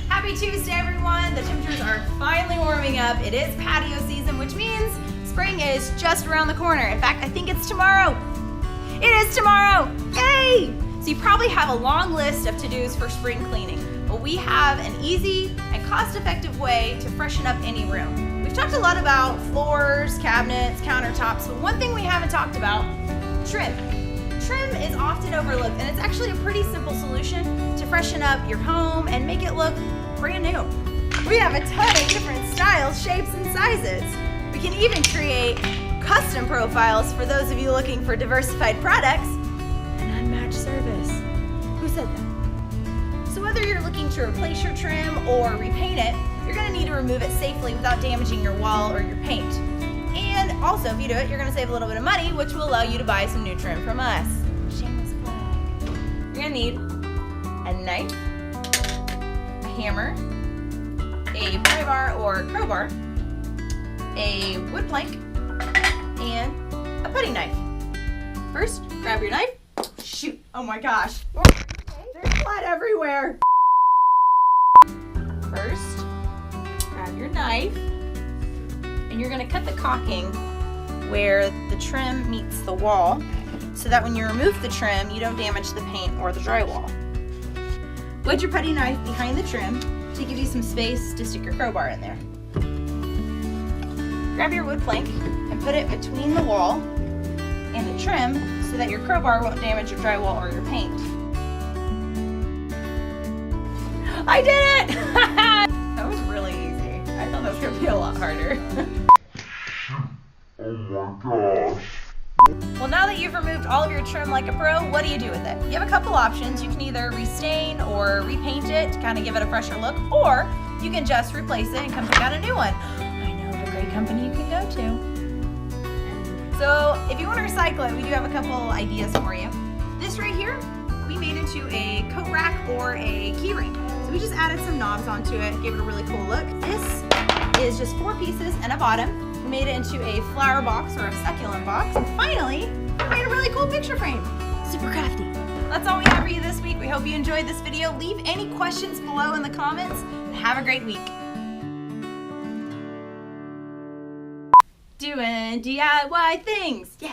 Happy Tuesday, everyone. The temperatures are finally warming up. It is patio season, which means spring is just around the corner. In fact, I think it's tomorrow. It is tomorrow. Yay! So you probably have a long list of to-dos for spring cleaning. Well, we have an easy and cost-effective way to freshen up any room. We've talked a lot about floors, cabinets, countertops, but one thing we haven't talked about, trim. Trim is often overlooked, and it's actually a pretty simple solution to freshen up your home and make it look brand new. We have a ton of different styles, shapes, and sizes. We can even create custom profiles for those of you looking for diversified products and unmatched service. Who said that? So whether you're looking to replace your trim or repaint it, you're gonna need to remove it safely without damaging your wall or your paint. And also, if you do it, you're gonna save a little bit of money, which will allow you to buy some new trim from us. Shameless plug. You're gonna need a knife, a hammer, a pry bar or crowbar, a wood plank, and a putty knife. First, grab your knife. Shoot, oh my gosh. There's blood everywhere. First, grab your knife, and you're gonna cut the caulking where the trim meets the wall so that when you remove the trim, you don't damage the paint or the drywall. Wedge your putty knife behind the trim to give you some space to stick your crowbar in there. Grab your wood plank and put it between the wall and the trim so that your crowbar won't damage your drywall or your paint. I did it! That was really easy. I thought that was gonna be a lot harder. Oh my gosh. Well, now that you've removed all of your trim like a pro, what do you do with it? You have a couple options. You can either restain or repaint it to kind of give it a fresher look, or you can just replace it and come pick out a new one. I know of a great company you can go to. So if you want to recycle it, we do have a couple ideas for you. This right here, we made into a coat rack or a key ring. So we just added some knobs onto it, gave it a really cool look. This is just 4 pieces and a bottom. We made it into a flower box or a succulent box. And finally, we made a really cool picture frame. Super crafty. That's all we have for you this week. We hope you enjoyed this video. Leave any questions below in the comments, and have a great week. Doing DIY things, yeah.